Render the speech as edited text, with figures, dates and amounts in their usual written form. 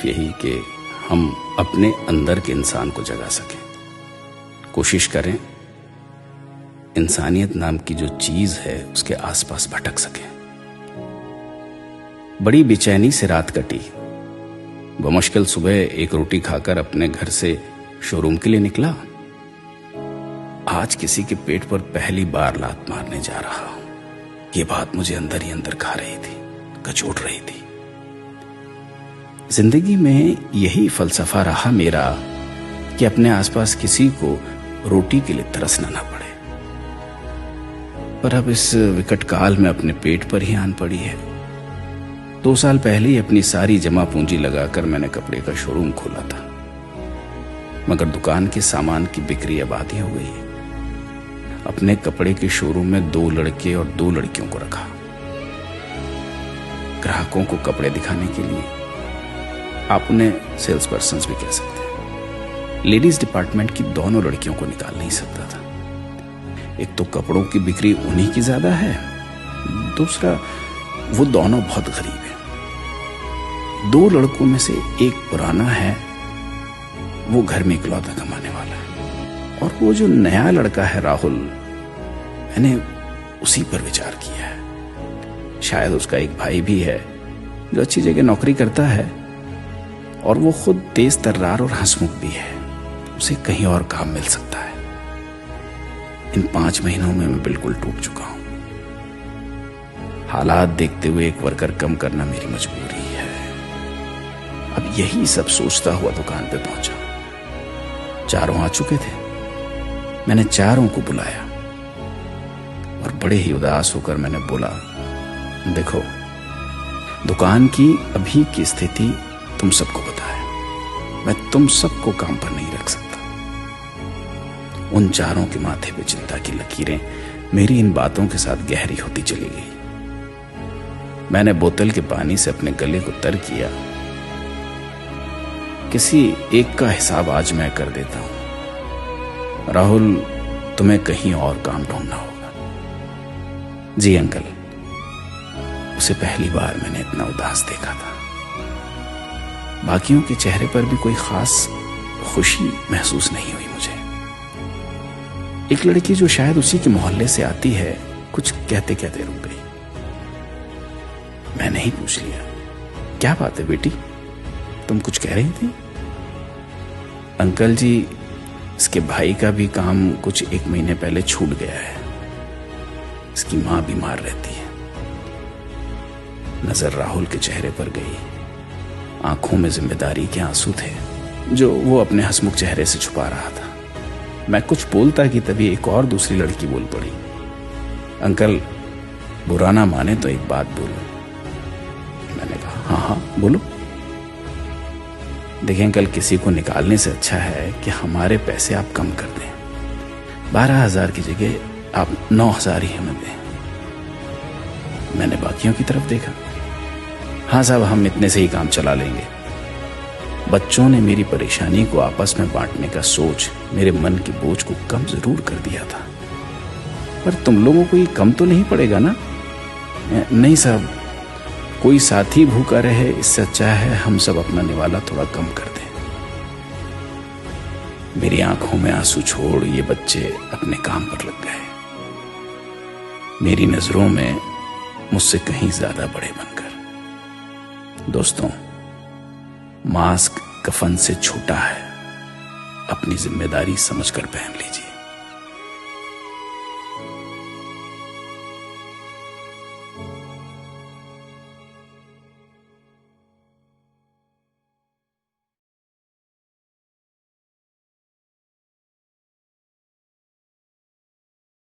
यही कि हम अपने अंदर के इंसान को जगा सकें। कोशिश करें इंसानियत नाम की जो चीज है उसके आसपास भटक सकें। बड़ी बेचैनी से रात कटी। बमुश्किल सुबह एक रोटी खाकर अपने घर से शोरूम के लिए निकला। आज किसी के पेट पर पहली बार लात मारने जा रहा हूं। ये बात मुझे अंदर ही अंदर खा रही थी, कचोट रही थी। जिंदगी में यही फलसफा रहा मेरा कि अपने आसपास किसी को रोटी के लिए तरसना ना पड़े। पर अब इस विकट काल में अपने पेट पर ही आन पड़ी है। 2 साल पहले ही अपनी सारी जमा पूंजी लगाकर मैंने कपड़े का शोरूम खोला था, मगर दुकान के सामान की बिक्री अब आधी हो गई है। अपने कपड़े के शोरूम में 2 लड़के और 2 लड़कियों को रखा, ग्राहकों को कपड़े दिखाने के लिए। आप उन्हें सेल्स पर्सन भी कह सकते हैं। लेडीज डिपार्टमेंट की दोनों लड़कियों को निकाल नहीं सकता था। एक तो कपड़ों की बिक्री उन्हीं की ज्यादा है, दूसरा वो दोनों बहुत गरीब हैं। 2 लड़कों में से एक पुराना है, वो घर में इकलौता कमाने वाला है, और वो जो नया लड़का है राहुल, मैंने उसी पर विचार किया है। शायद उसका एक भाई भी है जो अच्छी जगह नौकरी करता है, और वो खुद तेज तर्रार और हंसमुख भी है। उसे कहीं और काम मिल सकता है। इन 5 महीनों में मैं बिल्कुल टूट चुका हूं। हालात देखते हुए एक वर्कर कम करना मेरी मजबूरी है। अब यही सब सोचता हुआ दुकान पे पहुंचा। 4 आ चुके थे। मैंने 4 को बुलाया और बड़े ही उदास होकर मैंने बोला, देखो, दुकान की अभी की स्थिति तुम सबको पता है। मैं तुम सबको काम पर नहीं रख सकता। उन 4 के माथे पे चिंता की लकीरें मेरी इन बातों के साथ गहरी होती चली गई। मैंने बोतल के पानी से अपने गले को तर किया। किसी एक का हिसाब आज मैं कर देता हूं। राहुल, तुम्हें कहीं और काम ढूंढना होगा। जी अंकल। उसे पहली बार मैंने इतना उदास देखा था। बाकियों के चेहरे पर भी कोई खास खुशी महसूस नहीं हुई मुझे। एक लड़की जो शायद उसी के मोहल्ले से आती है, कुछ कहते कहते रुक गई। मैंने ही पूछ लिया, क्या बात है बेटी, तुम कुछ कह रही थी? अंकल जी, इसके भाई का भी काम कुछ 1 महीने पहले छूट गया है। इसकी मां बीमार रहती है। नजर राहुल के चेहरे पर गई। आंखों में जिम्मेदारी के आंसू थे जो वो अपने हंसमुख चेहरे से छुपा रहा था। मैं कुछ बोलता कि तभी एक और दूसरी लड़की बोल पड़ी, अंकल, बुरा ना माने तो एक बात बोलो। मैंने कहा, हाँ हाँ बोलो। देखें अंकल, किसी को निकालने से अच्छा है कि हमारे पैसे आप कम कर दें। 12,000 की जगह आप 9,000 ही हमें दें। मैंने बाकियों की तरफ देखा। हाँ साहब, हम इतने से ही काम चला लेंगे। बच्चों ने मेरी परेशानी को आपस में बांटने का सोच मेरे मन के बोझ को कम जरूर कर दिया था। पर तुम लोगों को ये कम तो नहीं पड़ेगा ना? नहीं साहब, कोई साथी भूखा रहे इससे अच्छा है हम सब अपना निवाला थोड़ा कम कर दें। मेरी आंखों में आंसू छोड़ ये बच्चे अपने काम पर लग गए, मेरी नजरों में मुझसे कहीं ज्यादा बड़े बनकर। दोस्तों, मास्क कफन से छोटा है। अपनी जिम्मेदारी समझकर पहन लीजिए।